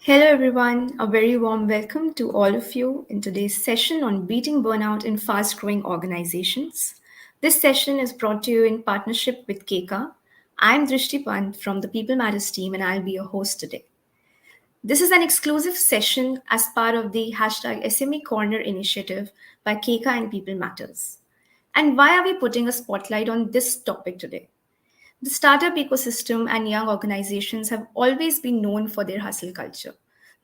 Hello, everyone. A very warm welcome to all of you in today's session on beating burnout in fast growing organizations. This session is brought to you in partnership with Keka. I'm Drishti Pant from the People Matters team, and I'll be your host today. This is an exclusive session as part of the hashtag SME Corner initiative by Keka and People Matters. And why are we putting a spotlight on this topic today? The startup ecosystem and young organizations have always been known for their hustle culture,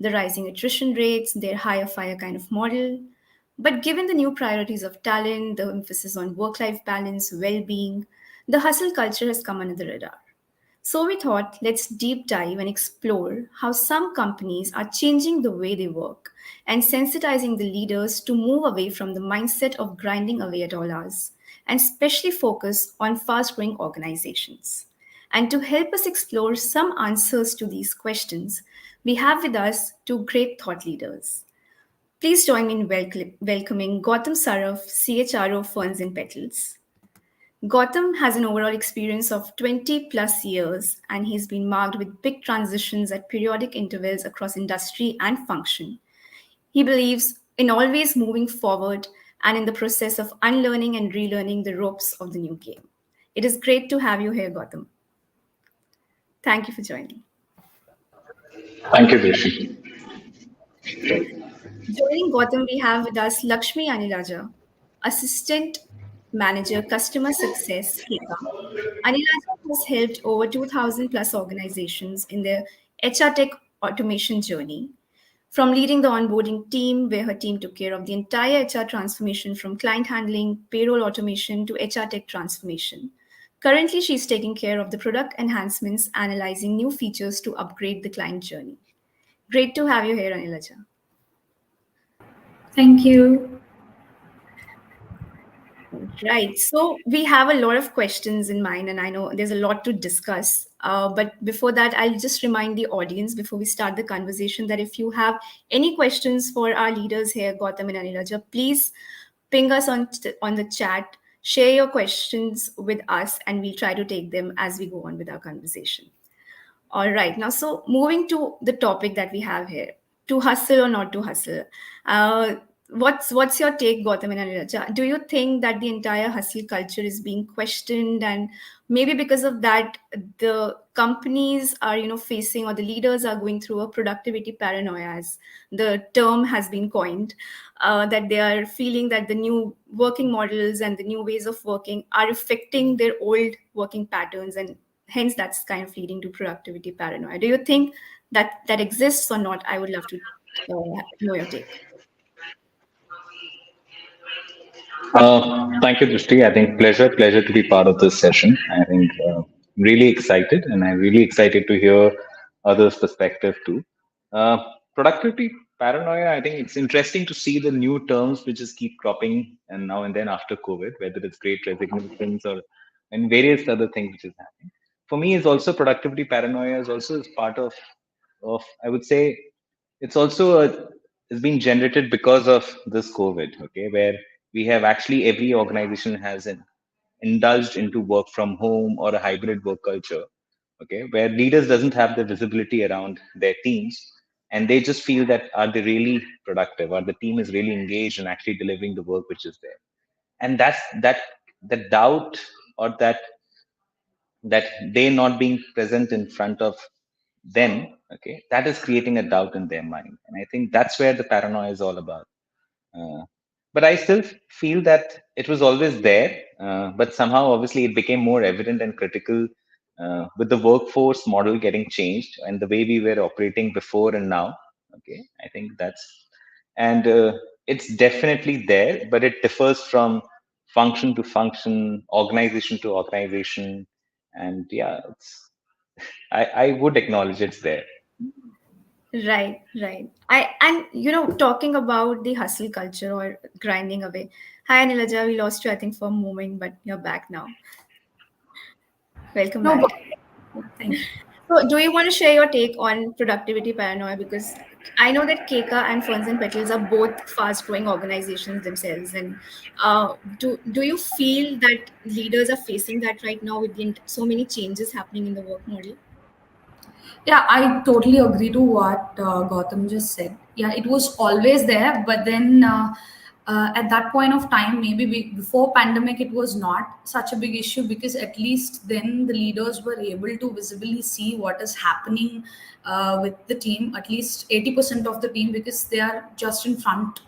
the rising attrition rates, their higher fire kind of model. But given the new priorities of talent, the emphasis on work life balance, well being, the hustle culture has come under the radar. So we thought, let's deep dive and explore how some companies are changing the way they work and sensitizing the leaders to move away from the mindset of grinding away at all hours and especially focus on fast growing organizations. And to help us explore some answers to these questions, we have with us two great thought leaders. Please join me in welcoming Gautam Saraf, CHRO Ferns and Petals. Gautam has an overall experience of 20 plus years, and he's been marked with big transitions at periodic intervals across industry and function. He believes in always moving forward and in the process of unlearning and relearning the ropes of the new game. It is great to have you here, Gautam. Thank you for joining. Thank you, Rishi. Joining Gautam, we have with us Lakshmi Anilaja, Assistant Manager, Customer Success, Keka. Anilaja has helped over 2,000 plus organizations in their HR tech automation journey, from leading the onboarding team, where her team took care of the entire HR transformation from client handling, payroll automation to HR tech transformation. Currently, she's taking care of the product enhancements, analyzing new features to upgrade the client journey. Great to have you here, Anilaja. Thank you. Right. So we have a lot of questions in mind, and I know there's a lot to discuss. But before that, I'll just remind the audience before we start the conversation that if you have any questions for our leaders here, Gautam and Anilaja, please ping us on the chat, share your questions with us, and we'll try to take them as we go on with our conversation. All right. Now, so moving to the topic that we have here, to hustle or not to hustle. Uh, what's your take, Gautam and Aniraja? Do you think that the entire hustle culture is being questioned, and maybe because of that, the companies are facing, or the leaders are going through a productivity paranoia, as the term has been coined, that they are feeling that the new working models and the new ways of working are affecting their old working patterns, and hence that's kind of leading to productivity paranoia. Do you think that exists or not? I would love to know your take. Thank you, Drishti. I think pleasure to be part of this session. I think really excited, and I'm really excited to hear others' perspective too. Uh, Productivity paranoia. I think it's interesting to see the new terms which just keep cropping and now and then after COVID, whether it's great resignations or and various other things which is happening. For me, is also productivity paranoia is also is part of I would say it's also it's been generated because of this COVID, okay, where we have actually every organization has indulged into work from home or a hybrid work culture, okay, where leaders doesn't have the visibility around their teams, and they just feel that are they really productive, or the team is really engaged in actually delivering the work which is there, and that's that the doubt or that they not being present in front of them, okay, that is creating a doubt in their mind, and I think that's where the paranoia is all about. uh, but I still feel that it was always there, but somehow obviously it became more evident and critical with the workforce model getting changed and the way we were operating before and now, okay, I think that's and it's definitely there, but it differs from function to function, organization to organization, and yeah, I would acknowledge it's there. Right, right. And talking about the hustle culture or grinding away. Hi, Anilaja. We lost you, I think, for a moment, but you're back now. Welcome No, back. thank you. So, do you want to share your take on productivity paranoia? Because I know that Keka and Ferns and Petals are both fast-growing organizations themselves, and do you feel that leaders are facing that right now with so many changes happening in the work model? Yeah, I totally agree to what Gautam just said. Yeah, it was always there, but then at that point of time, maybe before pandemic, it was not such a big issue because at least then the leaders were able to visibly see what is happening with the team. At least 80% of the team, because they are just in front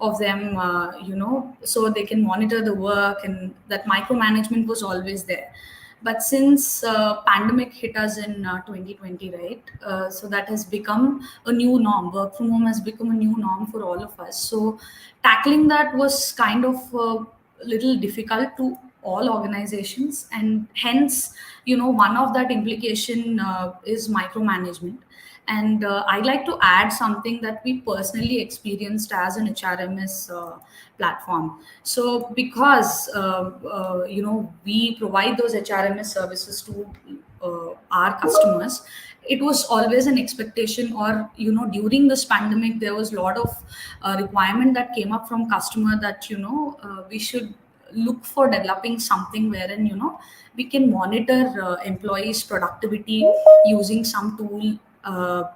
of them, so they can monitor the work, and that micromanagement was always there. But since pandemic hit us in 2020, right, so that has become a new norm. Work from home has become a new norm for all of us, so tackling that was kind of a little difficult to all organizations, and hence, one of that implication is micromanagement. And I'd like to add something that we personally experienced as an HRMS platform. So, because we provide those HRMS services to our customers, it was always an expectation, or during this pandemic, there was a lot of requirement that came up from customer that we should look for developing something wherein we can monitor employees productivity using some tool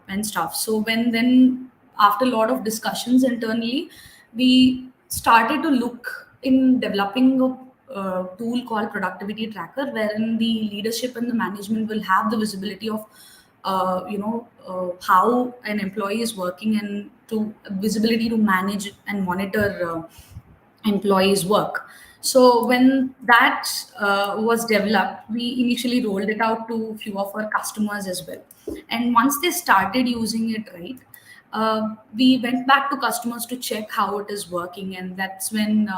and stuff. So when then, after a lot of discussions internally, we started to look in developing a tool called productivity tracker, wherein the leadership and the management will have the visibility of how an employee is working, and to visibility to manage and monitor employees work. So when that was developed, we initially rolled it out to few of our customers as well. And once they started using it, right, we went back to customers to check how it is working, and that's when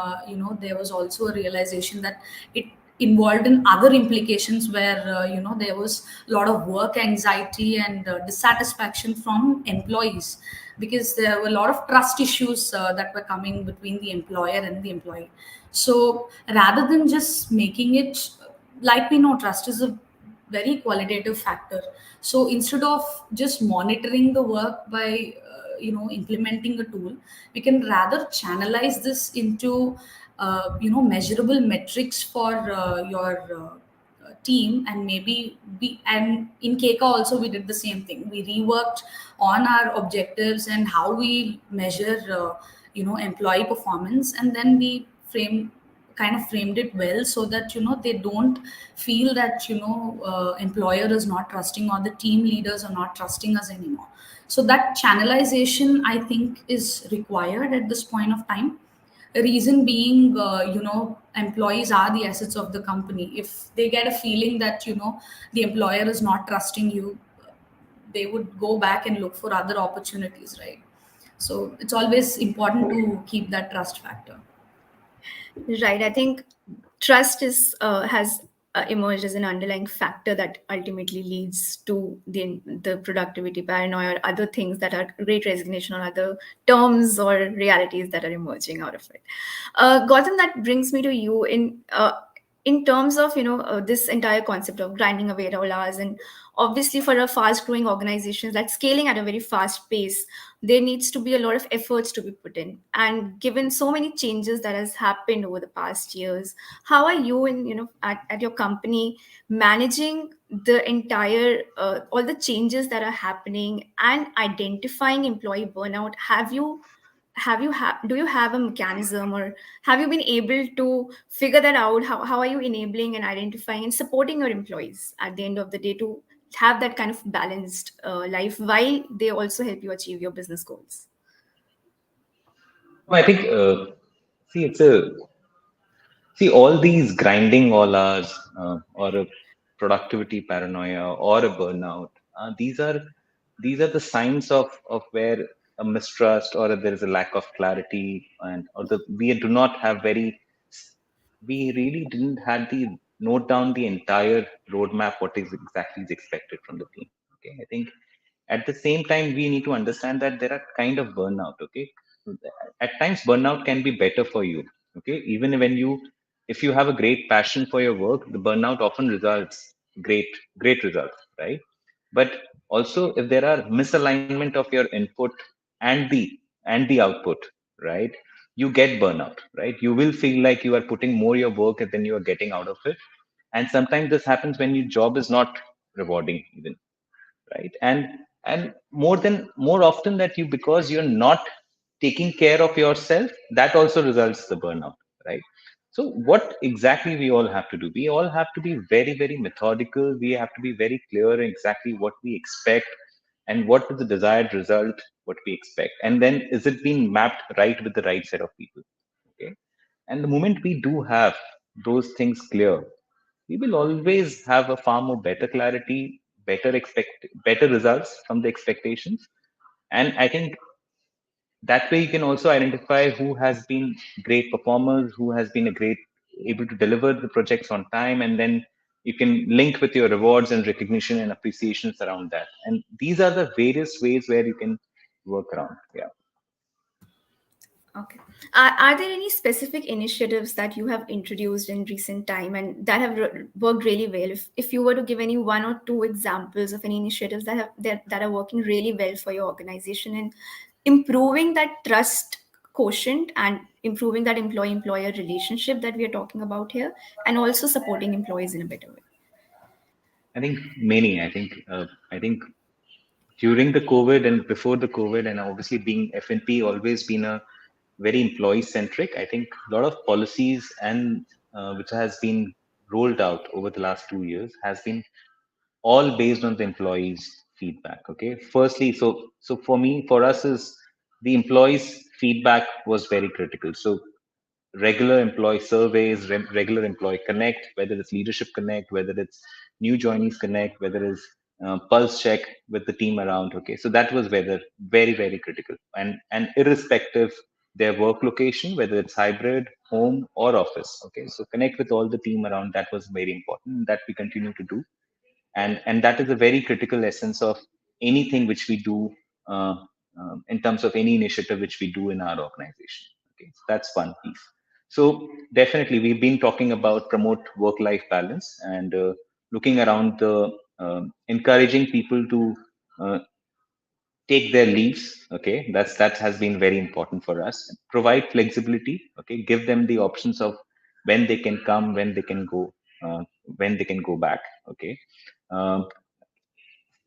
there was also a realization that it involved in other implications where there was a lot of work anxiety and dissatisfaction from employees, because there were a lot of trust issues that were coming between the employer and the employee. So rather than just making it, like we know, trust is a very qualitative factor. So instead of just monitoring the work by implementing a tool, we can rather channelize this into measurable metrics for team. And maybe we, and in Keka also we did the same thing. We reworked on our objectives and how we measure employee performance, and then we framed it well, so that they don't feel that employer is not trusting, or the team leaders are not trusting us anymore. So that channelization, I think, is required at this point of time. Reason being, employees are the assets of the company. If they get a feeling that the employer is not trusting you, they would go back and look for other opportunities, right? So it's always important to keep that trust factor. Right. I think trust is has emerged as an underlying factor that ultimately leads to the productivity paranoia or other things that are great resignation or other terms or realities that are emerging out of it. Gautam, that brings me to you in terms of this entire concept of grinding away at our hours, and obviously for a fast growing organizations that's scaling at a very fast pace, there needs to be a lot of efforts to be put in. And given so many changes that has happened over the past years, how are you in at your company managing the entire all the changes that are happening and identifying employee burnout? Do you have a mechanism, or have you been able to figure that out? How are you enabling and identifying and supporting your employees at the end of the day to have that kind of balanced life while they also help you achieve your business goals? No, I think, see, it's a see all these grinding all hours, or a productivity paranoia or a burnout. These are the signs of where a mistrust, or there is a lack of clarity, and or the we do not have very we really didn't have the note down the entire roadmap, what is exactly is expected from the team. Okay, I think at the same time we need to understand that there are kind of burnout. Okay, at times burnout can be better for you. Okay, even when you if you have a great passion for your work, the burnout often results great results, right? But also if there are misalignment of your input and the output, right, you get burnout, right? You will feel like you are putting more your work than you are getting out of it. And sometimes this happens when your job is not rewarding even, right? And more often that you, because you're not taking care of yourself, that also results the burnout, right? So what exactly we all have to do, we all have to be very, very methodical. We have to be very clear in exactly what we expect and what is the desired result, what we expect, and then is it being mapped right with the right set of people. Okay, and the moment we do have those things clear, we will always have a far more better clarity, better results from the expectations. And I think that way you can also identify who has been great performers, who has been a great able to deliver the projects on time, and then you can link with your rewards and recognition and appreciations around that. And these are the various ways where you can work around. Yeah. Okay. Are there any specific initiatives that you have introduced in recent time and that have worked really well? If you were to give any one or two examples of any initiatives that are working really well for your organization and improving that trust quotient and improving that employee-employer relationship that we are talking about here, and also supporting employees in a better way. I think many. I think during the COVID and before the COVID, and obviously being FNP always been a very employee centric. I think a lot of policies and which has been rolled out over the last 2 years has been all based on the employees' feedback. Okay, firstly, so for us is the employees' feedback was very critical. So regular employee surveys, regular employee connect, whether it's leadership connect, whether it's new joinees connect, whether it's pulse check with the team around. Okay, so that was whether very, very critical, and irrespective their work location, whether it's hybrid, home or office. Okay, so connect with all the team around. That was very important. That we continue to do, and that is a very critical essence of anything which we do, uh, in terms of any initiative which we do in our organization. Okay, so that's one piece. So definitely we've been talking about promote work life balance, and looking around the encouraging people to uh, take their leaves. Okay, that has been very important for us. Provide flexibility. Okay, give them the options of when they can come, when they can go, uh, when they can go back. Okay, um,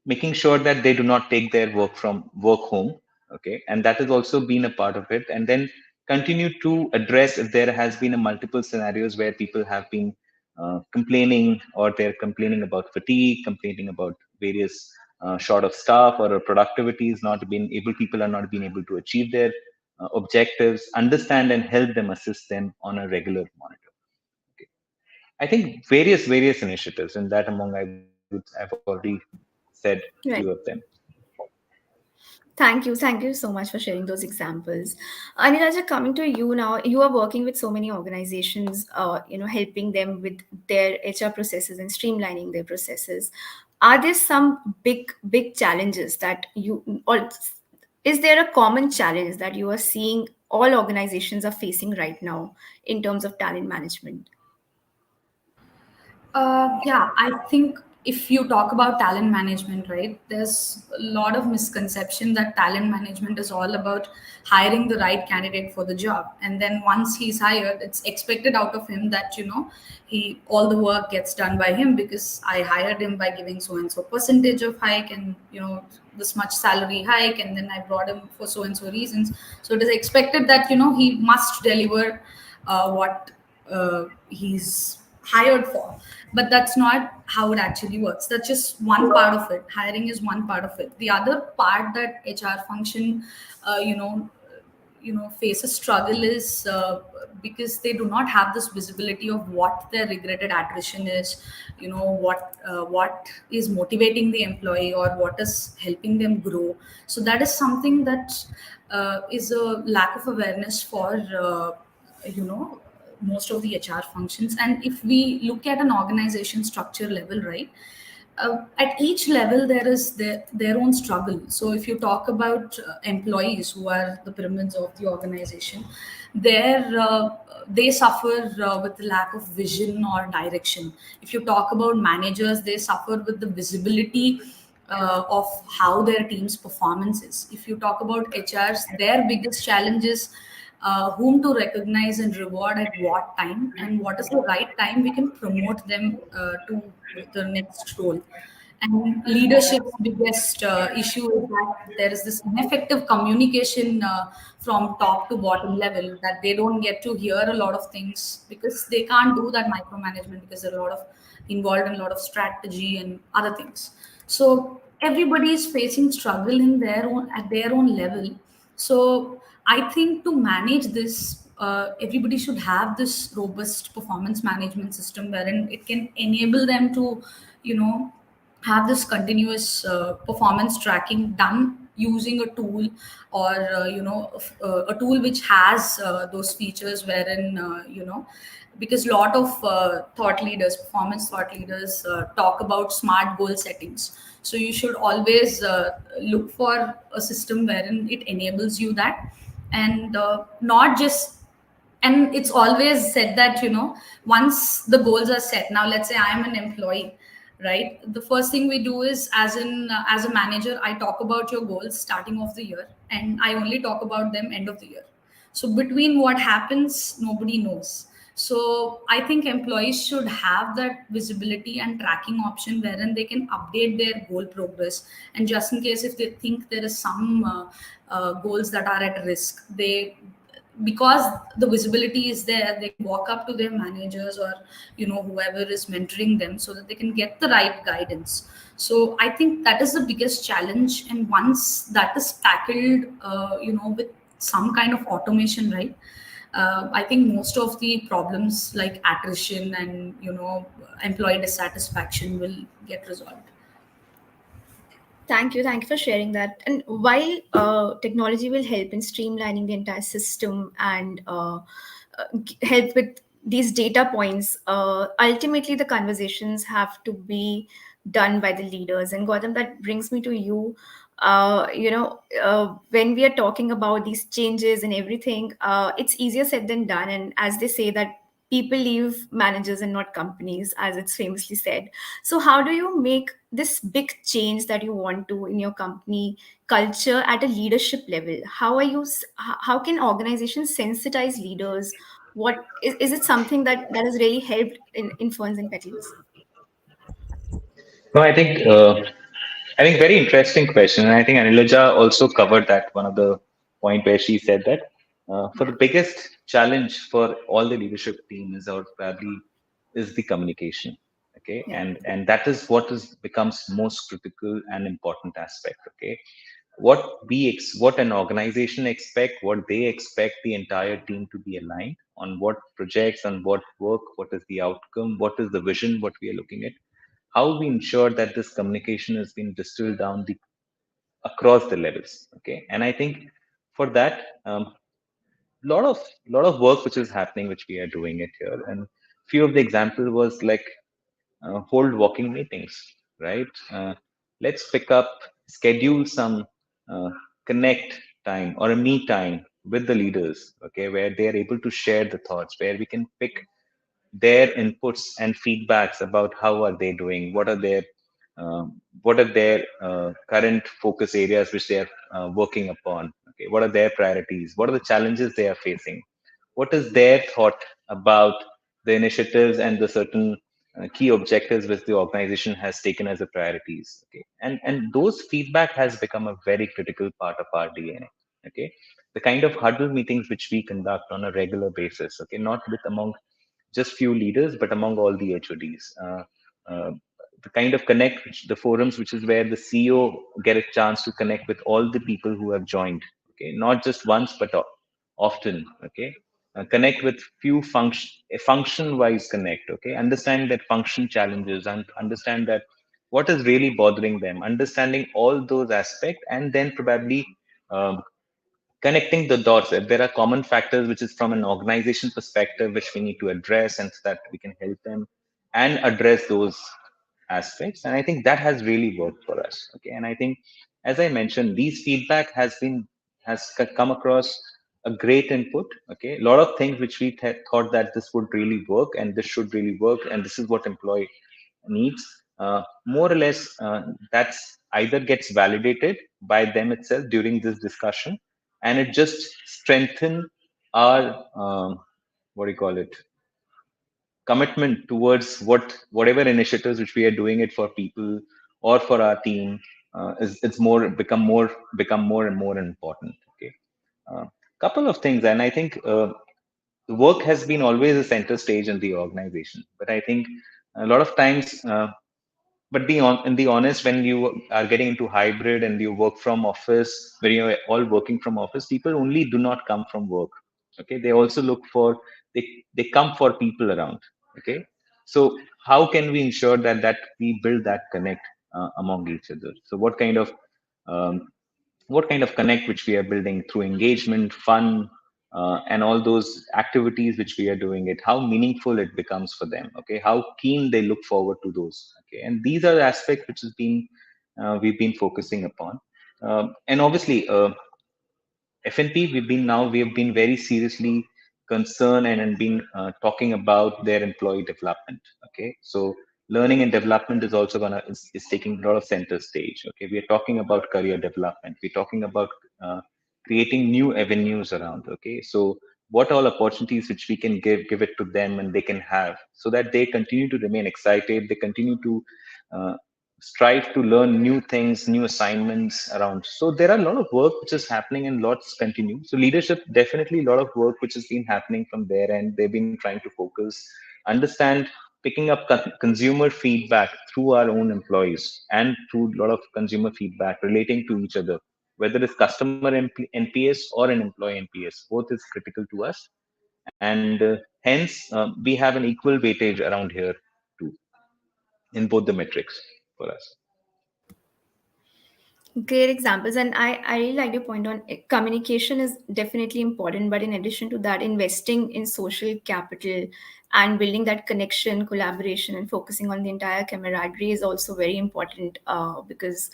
making sure that they do not take their work from work home. Okay, and that has also been a part of it. And then continue to address if there has been a multiple scenarios where people have been complaining, or they're complaining about fatigue, complaining about various short of staff, or productivity is not being able, people are not being able to achieve their objectives. Understand and help them, assist them on a regular monitor. Okay, I think various initiatives, and that among I've already said few of them. Right. Thank you so much for sharing those examples. Aniraja, coming to you now, you are working with so many organizations, helping them with their HR processes and streamlining their processes. Are there some big challenges that or is there a common challenge that you are seeing all organizations are facing right now in terms of talent management? Yeah, I think if you talk about talent management, right, there's a lot of misconception that talent management is all about hiring the right candidate for the job. And then once he's hired, it's expected out of him that, he all the work gets done by him because I hired him by giving so and so percentage of hike and, this much salary hike. And then I brought him for so and so reasons. So it is expected that, he must deliver what he's hired for, but that's not how it actually works. That's just one part of it. Hiring is one part of it. The other part that HR function uh, you know face a struggle is because they do not have this visibility of what their regretted attrition is, what is motivating the employee or what is helping them grow. So that is something that is a lack of awareness for you know most of the HR functions. And if we look at an organization structure level, right, at each level there is their own struggle. So if you talk about employees who are the pyramids of the organization, they suffer with the lack of vision or direction. If you talk about managers, they suffer with the visibility of how their team's performance is. If you talk about HRs, their biggest challenge is whom to recognize and reward at what time, and what is the right time we can promote them to the next role. And leadership's biggest issue is that there is this ineffective communication from top to bottom level, that they don't get to hear a lot of things because they can't do that micromanagement because there are a lot of involved in a lot of strategy and other things. So everybody is facing struggle in their own at their own level. So I think to manage this, everybody should have this robust performance management system wherein it can enable them to, you know, have this continuous performance tracking done using a tool, or a tool which has those features wherein because a lot of thought leaders, performance thought leaders, talk about smart goal settings. So you should always look for a system wherein it enables you that, and not just, and it's always said that, once the goals are set, now let's say I am an employee, right? The first thing we do is, as a manager, I talk about your goals starting of the year, and I only talk about them end of the year. So between what happens, nobody knows. So I think employees should have that visibility and tracking option wherein they can update their goal progress, and just in case if they think there is some goals that are at risk, they, because the visibility is there, they can walk up to their managers or whoever is mentoring them so that they can get the right guidance. So I think that is the biggest challenge, and once that is tackled with some kind of automation, right, I think most of the problems like attrition and employee dissatisfaction will get resolved. Thank you for sharing that. And while technology will help in streamlining the entire system and help with these data points, ultimately the conversations have to be done by the leaders. And Gautam, that brings me to you. When we are talking about these changes and everything, it's easier said than done. And as they say that people leave managers and not companies, as it's famously said. So how do you make this big change that you want to in your company culture at a leadership level? How are you? How can organizations sensitize leaders? What is it something that has really helped in Ferns and Petals? No, I think very interesting question, and I think Anilaja also covered that one of the point where she said that for the Yeah. biggest challenge for all the leadership team is, or probably is, the communication. Okay, Yeah. and that is what is becomes most critical and important aspect. Okay, what what an organization expect, what they expect the entire team to be aligned on, what projects, on what work, what is the outcome, what is the vision, what we are looking at, how we ensure that this communication has been distilled down across the levels. Okay, and I think for that, lot of work which is happening, which we are doing it here, and few of the example was like hold walking meetings, right? Let's pick up, schedule some uh, connect time or a me time with the leaders, okay, where they are able to share the thoughts, where we can pick their inputs and feedbacks about how are they doing, what are their current focus areas which they are working upon, okay, what are their priorities, what are the challenges they are facing, what is their thought about the initiatives and the certain key objectives which the organization has taken as a priorities. Okay, and those feedback has become a very critical part of our DNA. Okay, the kind of huddle meetings which we conduct on a regular basis, okay, not with among just few leaders, but among all the HODs. The kind of connect, the forums, which is where the CEO get a chance to connect with all the people who have joined. Okay, not just once, but often. Okay, connect with few function-wise connect. Okay, understand that function challenges and understand that what is really bothering them. Understanding all those aspects, and then probably um, connecting the dots. If there are common factors which is from an organization perspective which we need to address, and so that we can help them and address those aspects, and I think that has really worked for us. Okay, and I think, as I mentioned, these feedback come across a great input. Okay, a lot of things which we thought that this would really work and this should really work and this is what employee needs, more or less, that's either gets validated by them itself during this discussion, and it just strengthen our what do you call it, commitment towards whatever initiatives which we are doing it for people, or for our team is it's more become more and more important. Okay, uh, couple of things, and I think the work has been always a center stage in the organization, but I think a lot of times. But be on and be honest, when you are getting into hybrid and you work from office, when you're all working from office, people only do not come from work. Okay, they also look for, they they come for people around. Okay, so how can we ensure that we build that connect among each other? So um, what kind of connect which we are building through engagement, fun, and all those activities which we are doing it, how meaningful it becomes for them. Okay, how keen they look forward to those. Okay, and these are the aspects which has been we've been focusing upon. And obviously, FNP, we have been very seriously concerned and been talking about their employee development. Okay, so learning and development is also is taking a lot of center stage. Okay, we are talking about career development. We're talking about uh, creating new avenues around. Okay, so what all opportunities which we can give it to them and they can have, so that they continue to remain excited. They continue to uh, strive to learn new things, new assignments around. So there are a lot of work which is happening and lots continue. So leadership, definitely a lot of work which has been happening from there, and they've been trying to focus, understand, picking up consumer feedback through our own employees and through a lot of consumer feedback relating to each other, whether it's customer NPS or an employee NPS, both is critical to us. And hence we have an equal weightage around here too in both the metrics for us. Great examples. And I really like your point on communication is definitely important. But in addition to that, investing in social capital and building that connection, collaboration, and focusing on the entire camaraderie is also very important because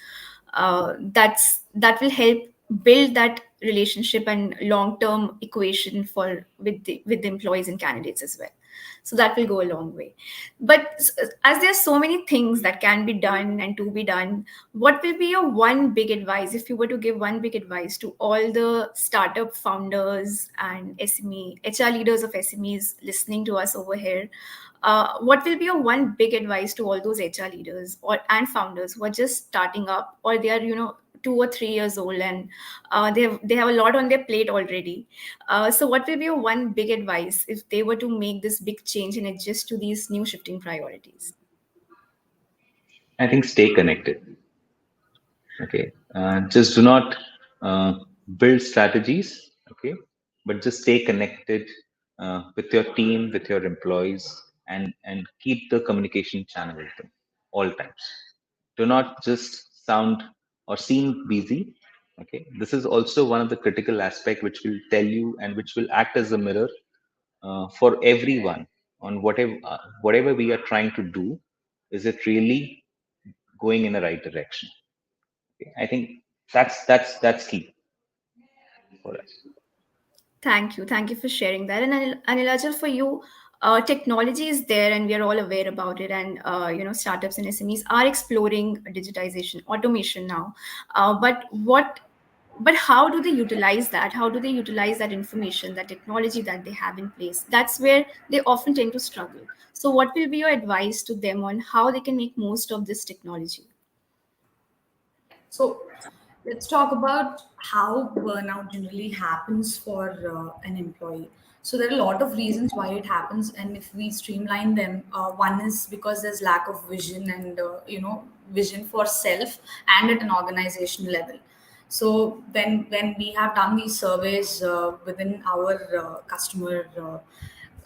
that will help build that relationship and long term equation for with the employees and candidates as well. So that will go a long way. But as there are so many things that can be done and to be done, what will be your one big advice if you were to give one big advice to all the startup founders and SME HR leaders of SMEs listening to us over here? What will be your one big advice to all those HR leaders or and founders who are just starting up, or they are 2 or 3 years old, and they have a lot on their plate already? So what will be your one big advice if they were to make this big change and adjust to these new shifting priorities? I think stay connected. Okay, just do not uh, build strategies. Okay, but just stay connected with your team, with your employees, and keep the communication channel open all times. Do not just sound or seem busy. Okay, this is also one of the critical aspect which will tell you and which will act as a mirror for everyone on whatever we are trying to do. Is it really going in the right direction? Okay, I think that's key for us. Thank you. Thank you for sharing that. And Anilajal, for you, technology is there, and we are all aware about it. And startups and SMEs are exploring digitization, automation now. But how do they utilize that? How do they utilize that information, that technology that they have in place? That's where they often tend to struggle. So, what will be your advice to them on how they can make most of this technology? So let's talk about how burnout generally happens for an employee. So there are a lot of reasons why it happens, and if we streamline them, one is because there's lack of vision and vision for self and at an organization level. So when we have done these surveys within our customer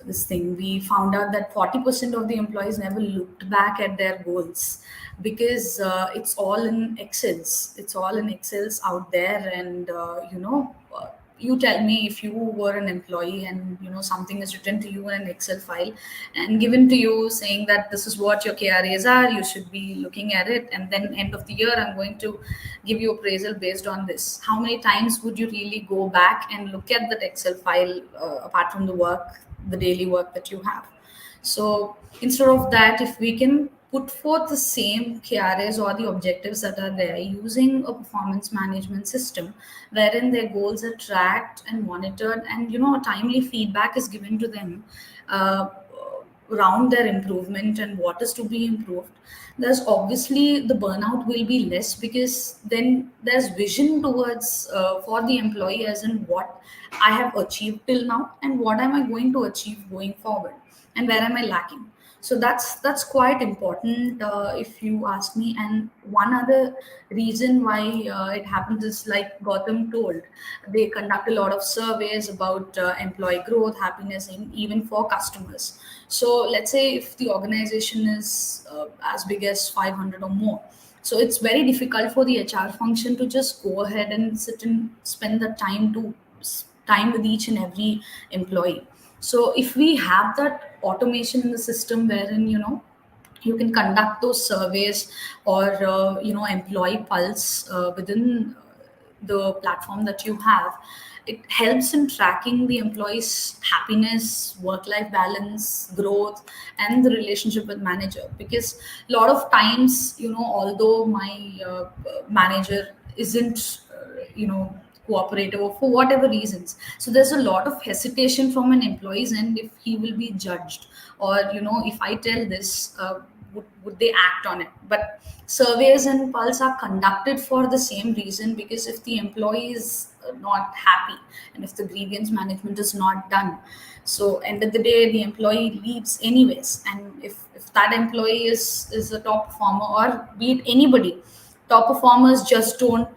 this thing, we found out that 40% of the employees never looked back at their goals because it's all in excels, it's all in excels out there. And you tell me, if you were an employee and something is written to you in an excel file and given to you saying that this is what your KRAs are, you should be looking at it, and then end of the year I'm going to give you appraisal based on this, how many times would you really go back and look at that excel file apart from the work, the daily work that you have? So instead of that, if we can put forth the same KRAs or the objectives that are there using a performance management system wherein their goals are tracked and monitored, and timely feedback is given to them, uh, around their improvement and what is to be improved, there's obviously the burnout will be less, because then there's vision towards for the employee, as in what I have achieved till now and what am I going to achieve going forward, and where am I lacking. So that's quite important, if you ask me. And one other reason why it happens is, like Gautam told, they conduct a lot of surveys about employee growth, happiness, and even for customers. So let's say if the organization is as big as 500 or more, so it's very difficult for the HR function to just go ahead and sit and spend the time with each and every employee. So if we have that automation in the system, wherein you can conduct those surveys, or employee pulse within the platform that you have, it helps in tracking the employees happiness, work life balance, growth, and the relationship with manager. Because a lot of times, although my manager isn't cooperative, or for whatever reasons, so there's a lot of hesitation from an employee's end, if he will be judged, or if I tell this, would they act on it. But surveys and pulse are conducted for the same reason, because if the employee is not happy, and if the grievance management is not done, so end of the day the employee leaves anyways. And if that employee is a top performer, or be it anybody, top performers just don't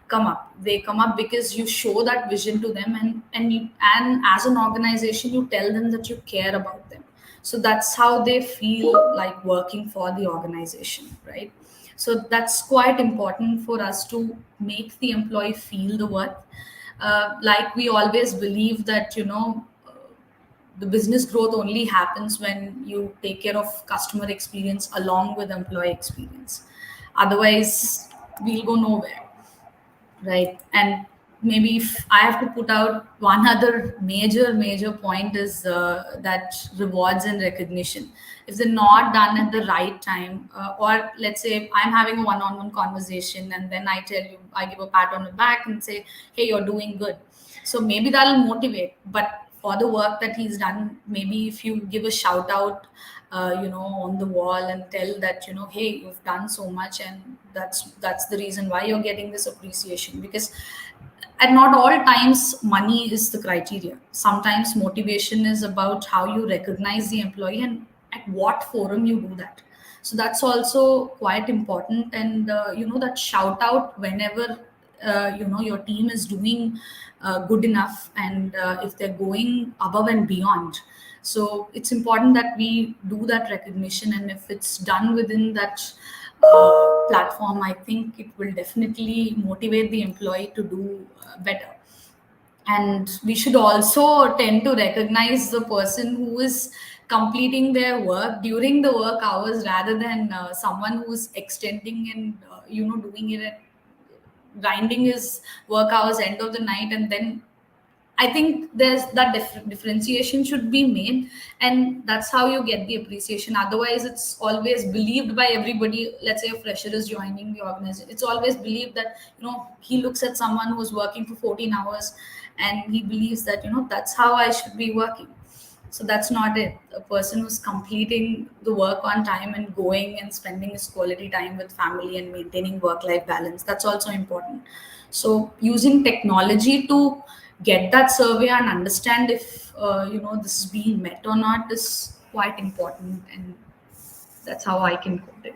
come up. They come up because you show that vision to them, and as an organization you tell them that you care about them. So that's how they feel like working for the organization, right? So that's quite important for us to make the employee feel the worth. Like we always believe that the business growth only happens when you take care of customer experience along with employee experience. Otherwise we'll go nowhere, right? And maybe if I have to put out one other major point, is that rewards and recognition, if they're not done at the right time, or let's say I'm having a one-on-one conversation, and then I tell you, I give a pat on the back and say, hey, you're doing good. So maybe that'll motivate. But for the work that he's done, maybe if you give a shout out on the wall, and tell that, hey, you've done so much, and that's the reason why you're getting this appreciation. Because at not all times money is the criteria. Sometimes motivation is about how you recognize the employee, and at what forum you do that. So that's also quite important. And that shout out whenever your team is doing good enough, and if they're going above and beyond. So it's important that we do that recognition, and if it's done within that platform, I think it will definitely motivate the employee to do better. And we should also tend to recognize the person who is completing their work during the work hours, rather than someone who's extending and doing it at grinding his work hours end of the night. And then I think there's that differentiation should be made, and that's how you get the appreciation. Otherwise, it's always believed by everybody. Let's say a fresher is joining the organization, it's always believed that he looks at someone who's working for 14 hours, and he believes that that's how I should be working. So that's not it. A person who's completing the work on time and going and spending his quality time with family and maintaining work life balance, that's also important. So using technology to get that survey and understand if this is being met or not is quite important. And that's how I can put it.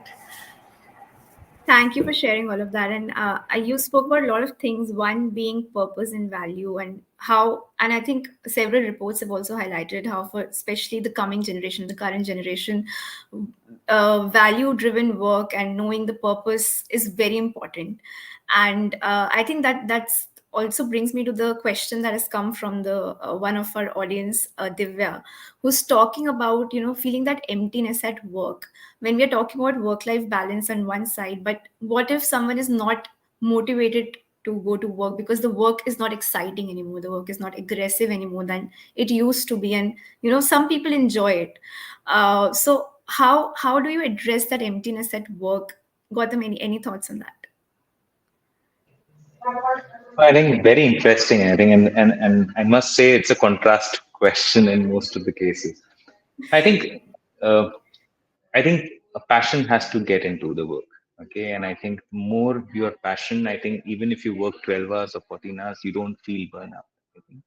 Thank you for sharing all of that. And you spoke about a lot of things, one being purpose and value, and how, and I think several reports have also highlighted how, for especially the coming generation, the current generation, value driven work and knowing the purpose is very important. And I think that's also brings me to the question that has come from the one of our audience, Divya, who's talking about feeling that emptiness at work when we are talking about work life balance on one side. But what if someone is not motivated to go to work because the work is not exciting anymore, the work is not aggressive anymore than it used to be, and some people enjoy it. So how do you address that emptiness at work? Gautam, any thoughts on that? I think very interesting. I think, and I must say it's a contrast question in most of the cases. I think uh, I think a passion has to get into the work. Okay. And I think more your passion, I think even if you work 12 hours or 14 hours, you don't feel burnout. Okay?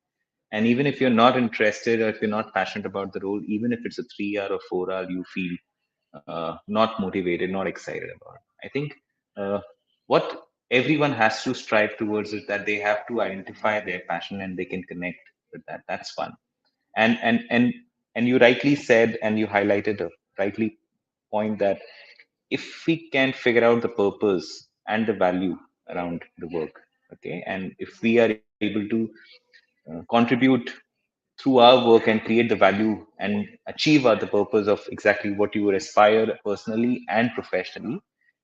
And even if you're not interested or if you're not passionate about the role, even if it's a 3 hour or 4 hour, you feel not motivated, not excited about it. I think what everyone has to strive towards is that they have to identify their passion and they can connect with that. That's fun. And you rightly said and you highlighted a rightly point that if we can figure out the purpose and the value around the work, okay, and if we are able to contribute through our work and create the value and achieve the purpose of exactly what you would aspire personally and professionally,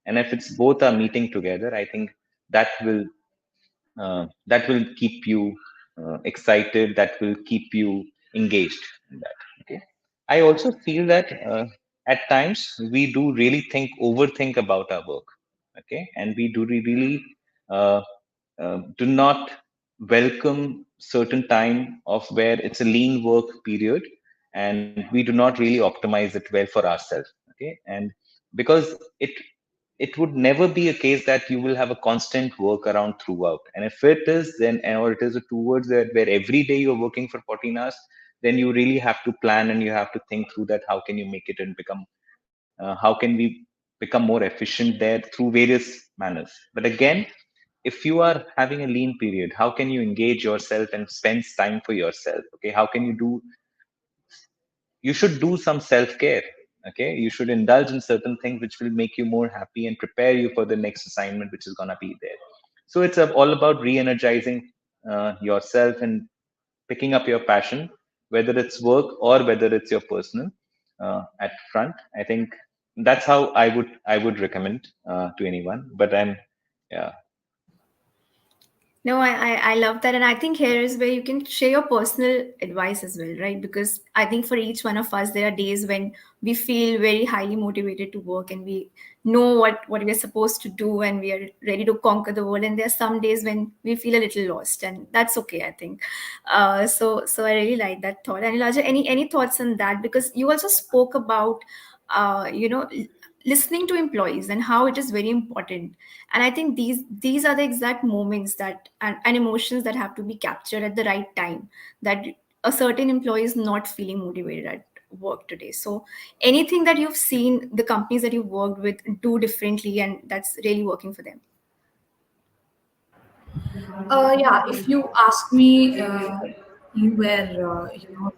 and if it's both are meeting together, I think that will that will keep you excited, that will keep you engaged in that. Okay. I also feel that at times we do really overthink about our work. Okay. And we do really uh, do not welcome certain time of where it's a lean work period, and we do not really optimize it well for ourselves. Okay. And because it would never be a case that you will have a constant workaround throughout. And if it is, then or it is a towards that where every day you're working for 14 hours, then you really have to plan and you have to think through that how can you make it and become how can we become more efficient there through various manners. But again, if you are having a lean period, how can you engage yourself and spend time for yourself? Okay, how can you do you should do some self-care. Okay, you should indulge in certain things which will make you more happy and prepare you for the next assignment which is going to be there. So it's all about re-energizing yourself and picking up your passion, whether it's work or whether it's your personal at front. I think that's how I would recommend to anyone. But I'm yeah. No, I love that. And I think here is where you can share your personal advice as well, right? Because I think for each one of us, there are days when we feel very highly motivated to work and we know what we're supposed to do and we are ready to conquer the world. And there are some days when we feel a little lost, and that's okay, I think. So I really like that thought. And Elijah, any thoughts on that? Because you also spoke about, listening to employees and how it is very important. And I think these are the exact moments that and emotions that have to be captured at the right time, that a certain employee is not feeling motivated at work today. So anything that you've seen the companies that you've worked with do differently and that's really working for them? Yeah, if you ask me, where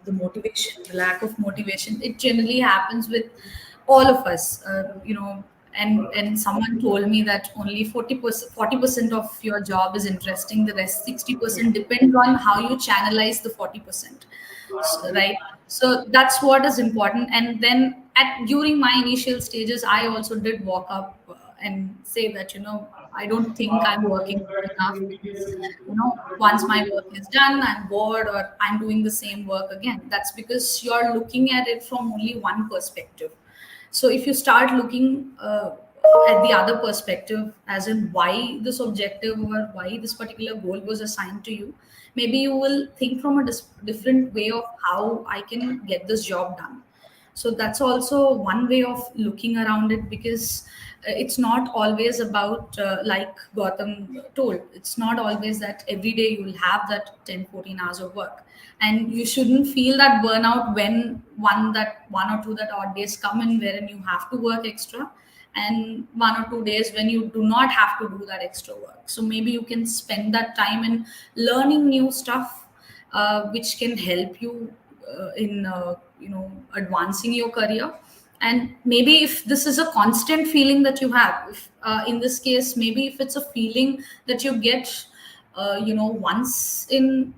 the motivation, the lack of motivation, it generally happens with all of us. And someone told me that only 40% of your job is interesting. The rest 60% depends on how you channelize the 40%, right? So that's what is important. And then at during my initial stages, I also did walk up and say that I don't think I'm working enough, because once my work is done, I'm bored, or I'm doing the same work again. That's because you're looking at it from only one perspective. So if you start looking at the other perspective, as in why this objective or why this particular goal was assigned to you, maybe you will think from a different way of how I can get this job done. So that's also one way of looking around it, because it's not always about, like Gautam told, it's not always that every day you will have that 10-14 hours of work. And you shouldn't feel that burnout when one or two that odd days come in wherein you have to work extra, and 1 or 2 days when you do not have to do that extra work. So maybe you can spend that time in learning new stuff, which can help you in advancing your career. And maybe if this is a constant feeling that you have, if, in this case, maybe if it's a feeling that you get once in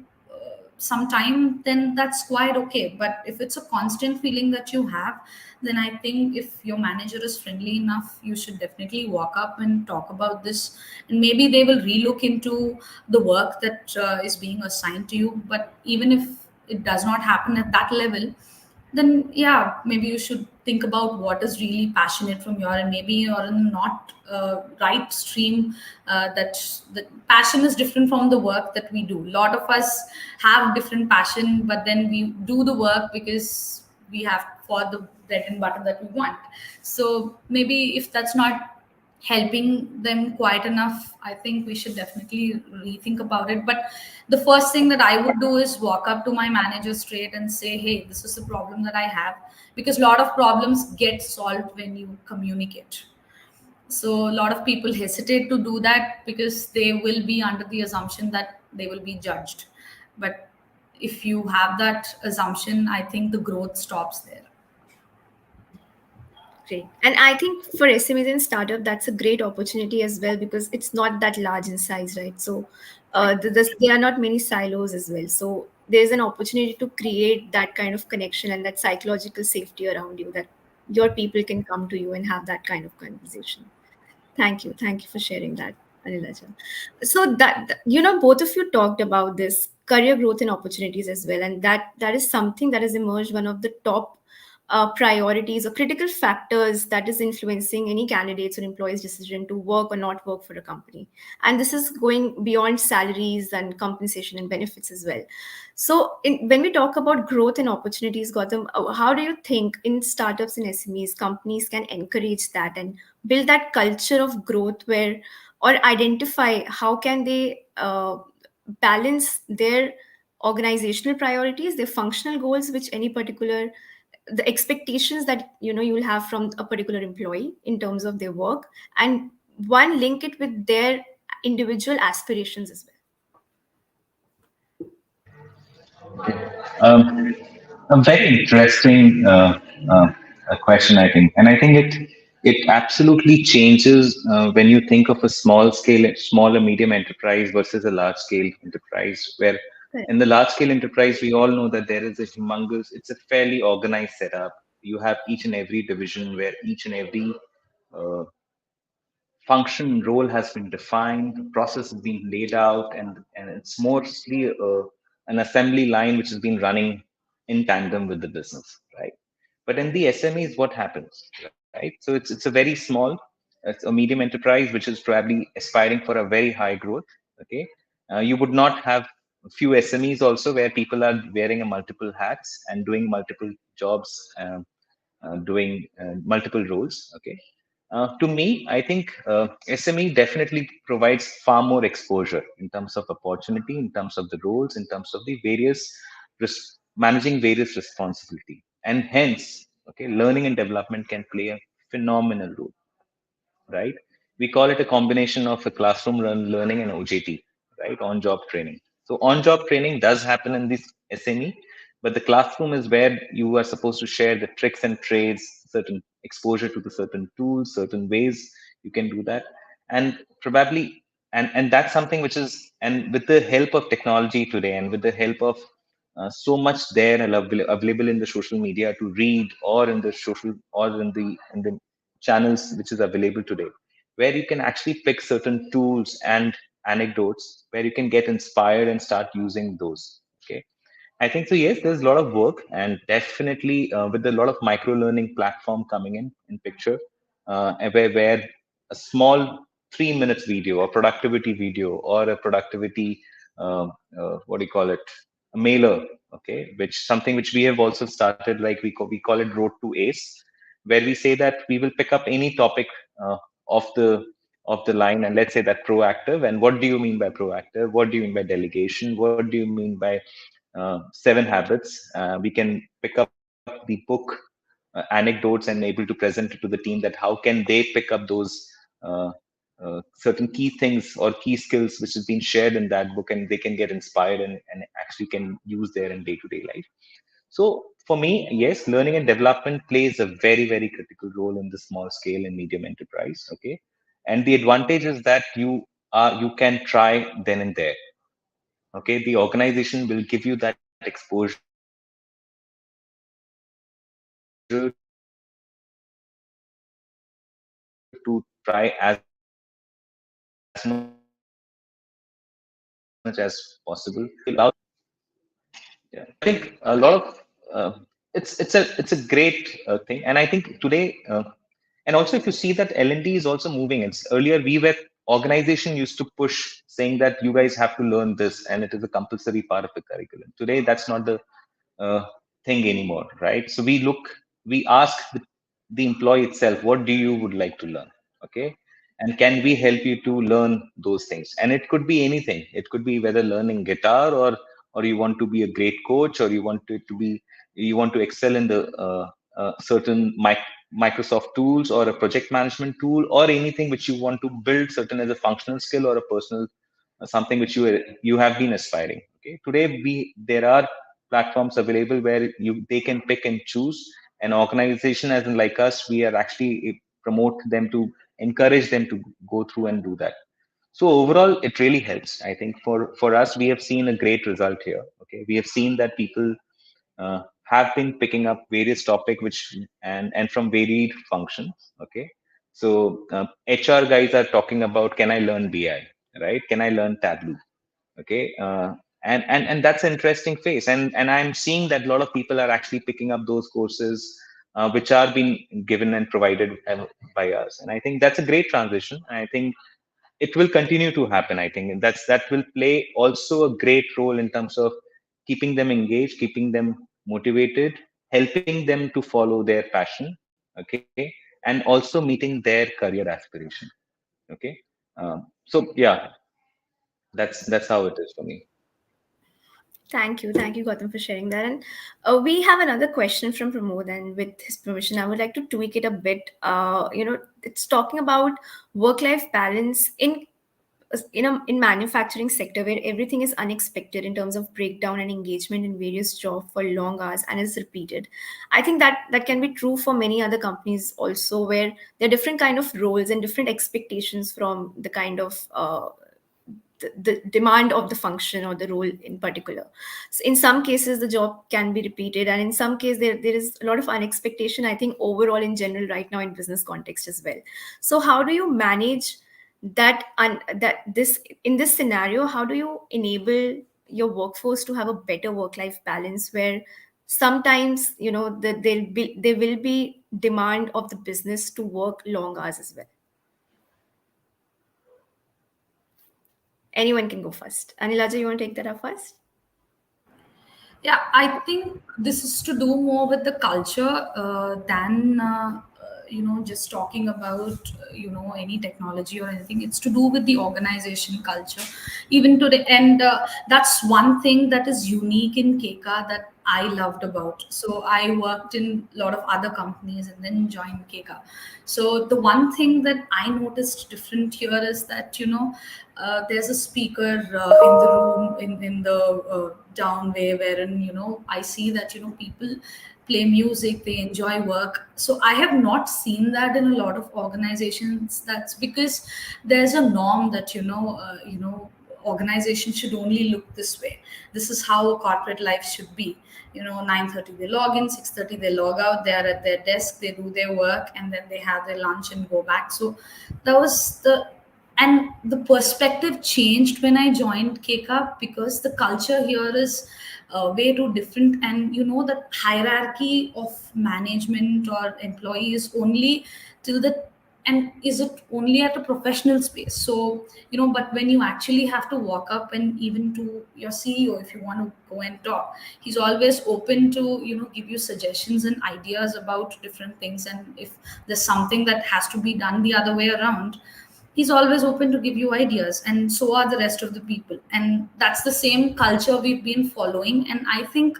some time, then that's quite okay. But if it's a constant feeling that you have, then I think if your manager is friendly enough, you should definitely walk up and talk about this, and maybe they will relook into the work that is being assigned to you. But even if it does not happen at that level, then yeah, maybe you should think about what is really passionate from your, and maybe you're in not right stream. That passion is different from the work that we do. A lot of us have different passion, but then we do the work because we have for the bread and butter that we want. So maybe if that's not helping them quite enough, I think we should definitely rethink about it. But the first thing that I would do is walk up to my manager straight and say, hey, this is the problem that I have, because a lot of problems get solved when you communicate. So a lot of people hesitate to do that because they will be under the assumption that they will be judged. But if you have that assumption, I think the growth stops there. Great. And I think for SMEs and startup, that's a great opportunity as well because it's not that large in size, right? So there are not many silos as well. So there's an opportunity to create that kind of connection and that psychological safety around you that your people can come to you and have that kind of conversation. Thank you. Thank you for sharing that, Anilaja. So both of you talked about this career growth and opportunities as well, and that is something that has emerged one of the top priorities or critical factors that is influencing any candidates or employees' decision to work or not work for a company. And this is going beyond salaries and compensation and benefits as well. So, when we talk about growth and opportunities, Gautam, how do you think in startups and SMEs, companies can encourage that and build that culture of growth where, or identify how can they balance their organizational priorities, their functional goals, which any particular the expectations that you will have from a particular employee in terms of their work, and one link it with their individual aspirations as well. Um, a very interesting question, I think, and I think it absolutely changes when you think of a small or medium enterprise versus a large scale enterprise. Where Correct. in the large scale enterprise, we all know that there is a humongous, it's a fairly organized setup. You have each and every division where each and every uh, function role has been defined, the process has been laid out, and it's mostly an assembly line which has been running in tandem with the business, right? But in the SMEs, what happens, right? So it's a very small, it's a medium enterprise which is probably aspiring for a very high growth. Okay, you would not have a few SMEs also where people are wearing a multiple hats and doing multiple jobs. Doing multiple roles. Okay, to me, I think SME definitely provides far more exposure in terms of opportunity, in terms of the roles, in terms of the managing various responsibility, and hence, okay, learning and development can play a phenomenal role, right? We call it a combination of a classroom learning and OJT, right? On job training. So on job training does happen in this SME, but the classroom is where you are supposed to share the tricks and trades, certain exposure to the certain tools, certain ways you can do that. And probably, and that's something which is, and with the help of technology today and with the help of so much there and available in the social media to read, or in the social, or in the channels which is available today, where you can actually pick certain tools and anecdotes where you can get inspired and start using those. Okay, I think so. Yes, there's a lot of work, and definitely with a lot of micro learning platform coming in picture, where a small 3 minutes video or productivity video or a productivity what do you call it, a mailer, okay, which something which we have also started, like we call it Road to Ace, where we say that we will pick up any topic uh, of the line, and let's say that proactive, and what do you mean by proactive, what do you mean by delegation, what do you mean by 7 habits. We can pick up the book anecdotes and able to present it to the team, that how can they pick up those uh, certain key things or key skills which has been shared in that book, and they can get inspired and actually can use there in day-to-day life. So for me, yes, learning and development plays a very, very critical role in the small scale and medium enterprise. Okay, and the advantage is that you can try then and there. Okay, the organization will give you that exposure to try as much as possible, and you can learn yeah. I think a lot of it's a great thing, and I think today, and also if you see that L&D is also moving. It's earlier we were organization used to push saying that you guys have to learn this, and it is a compulsory part of the curriculum. Today, that's not the uh, thing anymore, right? So we look we ask the employee itself, what do you would like to learn? Okay. And can we help you to learn those things? And it could be anything. It could be whether learning guitar, or you want to be a great coach, or you want to excel in the certain Microsoft tools, or a project management tool, or anything which you want to build certain as a functional skill or a personal something which you have been aspiring. Okay, today there are platforms available where they can pick and choose. An organization as in like us, we are actually promote them to encourage them to go through and do that. So overall, it really helps. I think for us, we have seen a great result here. Okay, we have seen that people have been picking up various topic which and from varied functions. Okay, so HR guys are talking about, can I learn BI, right? Can I learn Tableau? Okay, and that's an interesting phase, and I'm seeing that a lot of people are actually picking up those courses which are being given and provided by us, and I think that's a great transition. I think it will continue to happen. I think that will play also a great role in terms of keeping them engaged, keeping them motivated, helping them to follow their passion. Okay, and also meeting their career aspiration. Okay, so yeah, that's how it is for me. Thank you, Gautam, for sharing that. And we have another question from Pramod, and with his permission, I would like to tweak it a bit. It's talking about work-life balance in manufacturing sector where everything is unexpected in terms of breakdown and engagement in various jobs for long hours and is repeated. I think that can be true for many other companies also, where there are different kind of roles and different expectations from the kind of the demand of the function or the role in particular. So in some cases the job can be repeated, and in some case there is a lot of unexpectation, I think, overall in general right now in business context as well. So how do you manage that this in this scenario, how do you enable your workforce to have a better work life balance, where sometimes there will be demand of the business to work long hours as well? Anyone can go first. Anilaja, you want to take that up first? Yeah, I think this is to do more with the culture than just talking about any technology or anything. It's to do with the organization culture, even today, and that's one thing that is unique in Keka that I loved about. So I worked in a lot of other companies and then joined Keka. So the one thing that I noticed different here is that there's a speaker in the room in the down way, wherein I see that people play music, they enjoy work. So I have not seen that in a lot of organizations. That's because there's a norm that organization should only look this way. This is how a corporate life should be. 9:30 they log in, 6:30 they log out, they are at their desk, they do their work, and then they have their lunch and go back. So that was the perspective changed when I joined Keka, because the culture here is way too different, and the hierarchy of management or employees only till the and is it only at a professional space. So but when you actually have to walk up and even to your CEO, if you want to go and talk, he's always open to give you suggestions and ideas about different things. And if there's something that has to be done the other way around, he's always open to give you ideas, and so are the rest of the people. And that's the same culture we've been following, and I think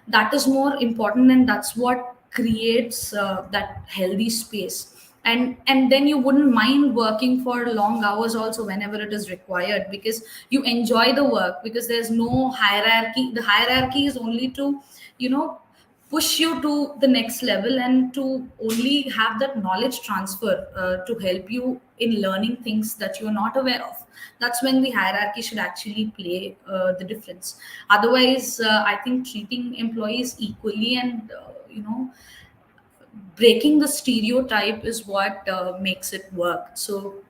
that is more important, and that's what creates that healthy space. And then you wouldn't mind working for long hours also whenever it is required, because you enjoy the work, because there's no hierarchy. The hierarchy is only to you know push you to the next level, and to only have that knowledge transfer to help you in learning things that you're not aware of. That's when the hierarchy should actually play the difference. Otherwise, I think treating employees equally and breaking the stereotype is what makes it work. So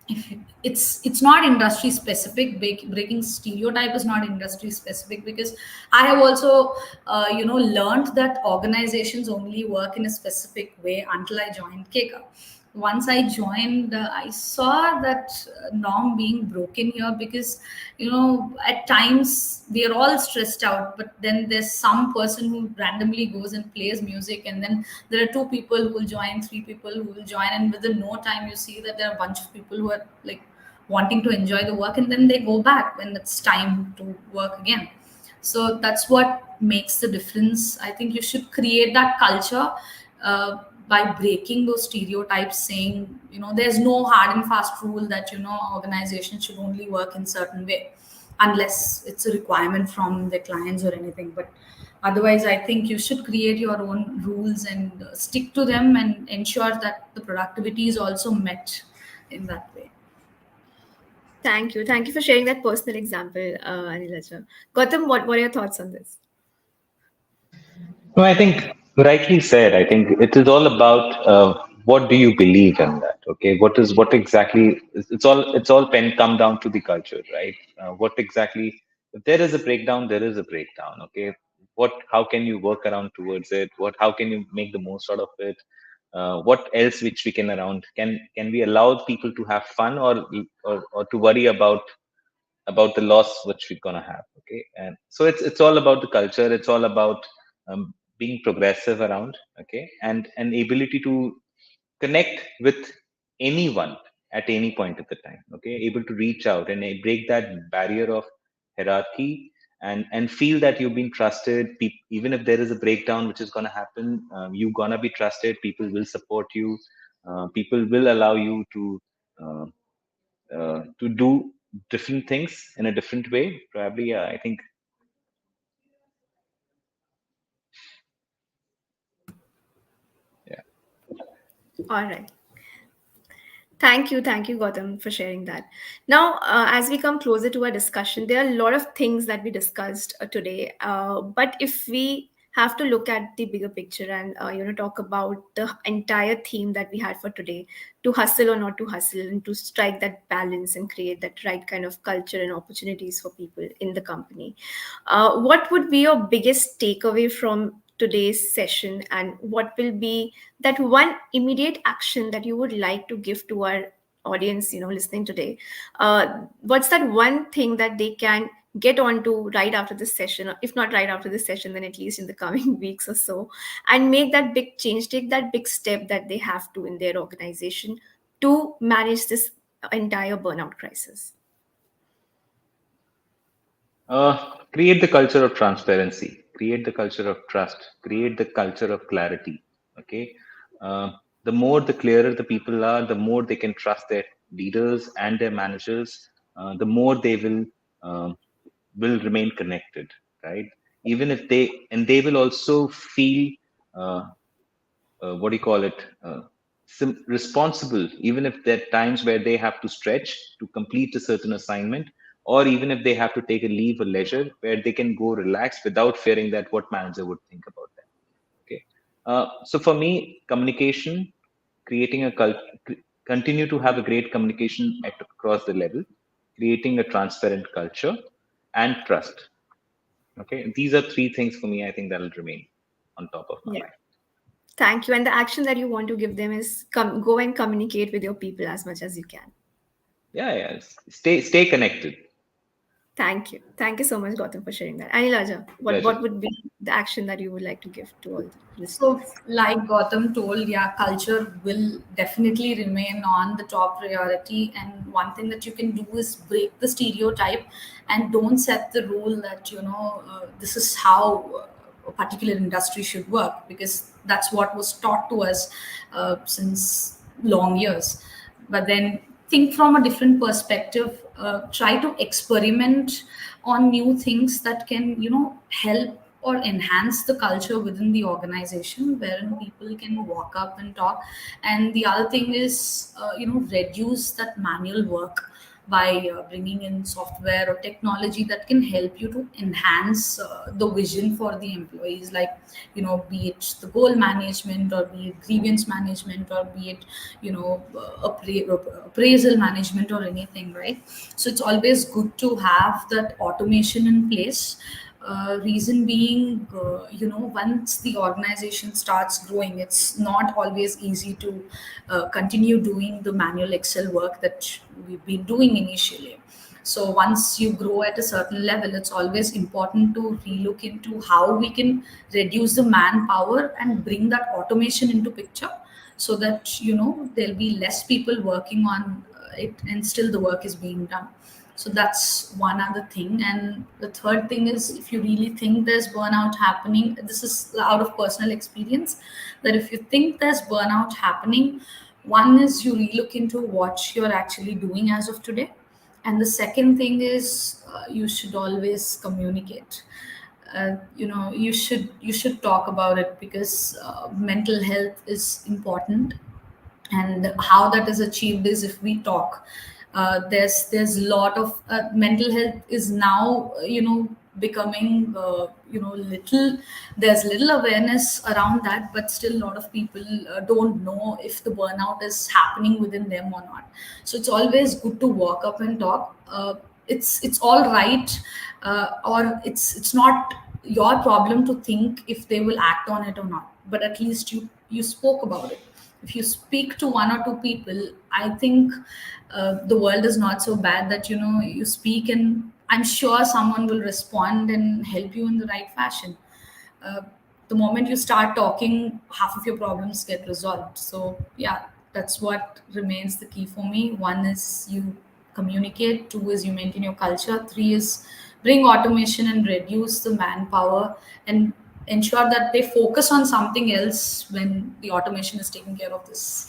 if it's not industry specific. Breaking stereotype is not industry specific, because I have also learned that organizations only work in a specific way until I joined Keka. once I joined, I saw that norm being broken here, because at times we are all stressed out, but then there's some person who randomly goes and plays music, and then there are two people who will join, three people who will join, and within no time you see that there are a bunch of people who are like wanting to enjoy the work, and then they go back when it's time to work again. So that's what makes the difference. I think you should create that culture by breaking those stereotypes, saying there's no hard and fast rule that organizations should only work in certain way, unless it's a requirement from the clients or anything. But otherwise, I think you should create your own rules and stick to them, and ensure that the productivity is also met in that way. Thank you. Thank you for sharing that personal example, Anilaja. Gautam, what are your thoughts on this? No, I think rightly said. I think it is all about what do you believe in that. Okay, what exactly? It's all come down to the culture, right? What exactly? If there is a breakdown, there is a breakdown. Okay, what? How can you work around towards it? What? How can you make the most out of it? What else which we can around? Can we allow people to have fun, or to worry about the loss which we're gonna have? Okay, and so it's all about the culture. It's all about being progressive around. Okay, and ability to connect with anyone at any point at the time. Okay, able to reach out and break that barrier of hierarchy, and feel that you've been trusted. Even if there is a breakdown which is going to happen, you're going to be trusted. People will support you. People will allow you uh, to do different things in a different way. Probably, yeah, I think, yeah. All right. Thank you, Gautam, for sharing that. Now, as we come closer to our discussion, there are a lot of things that we discussed today. But if we have to look at the bigger picture and talk about the entire theme that we had for today, to hustle or not to hustle, and to strike that balance and create that right kind of culture and opportunities for people in the company, what would be your biggest takeaway from today's session, and what will be that one immediate action that you would like to give to our audience listening today? What's that one thing that they can get onto right after this session, or if not right after this session, then at least in the coming weeks or so, and make that big change, take that big step that they have to in their organization to manage this entire burnout crisis? Create the culture of transparency, create the culture of trust, create the culture of clarity. Okay. Uh, the more the clearer the people are, the more they can trust their leaders and their managers, the more they um, will remain connected, right? Even if they will also feel uh, what do you call it, responsible, even if there are times where they have to stretch to complete a certain assignment, or even if they have to take a leave or leisure where they can go relax without fearing that what manager would think about them. Okay. So for me, communication, creating a continue to have a great communication across the level, creating a transparent culture, and trust. Okay, these are three things for me, I think, that will remain on top of my Yeah. mind. Thank you. And the action that you want to give them is go and communicate with your people as much as you can. Yeah, yeah. Stay connected. Thank you. Thank you so much, Gautam, for sharing that. Anilaja, Pleasure. what would be the action that you would like to give to all the So, listeners? like Gautam told, yeah, culture will definitely remain on the top priority. And one thing that you can do is break the stereotype, and don't set the rule that, this is how a particular industry should work, because that's what was taught to us since long years. But then think from a different perspective, try to experiment on new things that can, help or enhance the culture within the organization, wherein people can walk up and talk. And the other thing is, reduce that manual work by bringing in software or technology that can help you to enhance the vision for the employees, like, be it the goal management, or be it grievance management, or be it, appraisal management or anything, right? So it's always good to have that automation in place, Reason being, once the organization starts growing, it's not always easy to continue doing the manual Excel work that we've been doing initially. So once you grow at a certain level, it's always important to relook into how we can reduce the manpower and bring that automation into picture, so that there'll be less people working on it and still the work is being done. So that's one other thing. And the third thing is, if you really think there's burnout happening, this is out of personal experience, that if you think there's burnout happening, one is you relook into what you're actually doing as of today. And the second thing is, you should always communicate. You should talk about it, because mental health is important, and how that is achieved is if we talk. There's a lot of mental health is now becoming little, there's little awareness around that, but still a lot of people don't know if the burnout is happening within them or not. So it's always good to walk up and talk. It's all right, or it's not your problem to think if they will act on it or not, but at least you spoke about it. If you speak to one or two people, I think the world is not so bad, that you speak, and I'm sure someone will respond and help you in the right fashion. uh, the moment you start talking, half of your problems get resolved. So yeah, that's what remains the key for me. One is you communicate, two is you maintain your culture, three is bring automation and reduce the manpower, and ensure that they focus on something else when the automation is taking care of this.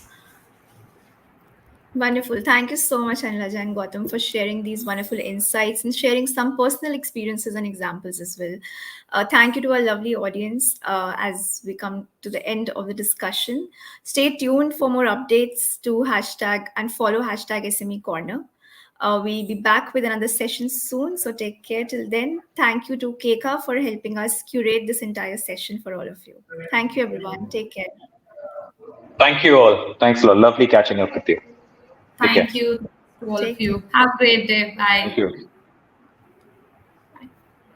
Wonderful. Thank you so much, Anlaja and Gautam, for sharing these wonderful insights and sharing some personal experiences and examples as well. Thank you to our lovely audience as we come to the end of the discussion. Stay tuned for more updates to hashtag and follow hashtag SME Corner. We'll be back with another session soon, so take care till then. Thank you to Keka for helping us curate this entire session for all of you. Thank you, everyone. Take care. Thank you all. Thanks a lot. Lovely catching up with you. Take care. Thank you to all of Take care. you. Have a great day. Thank Bye. you.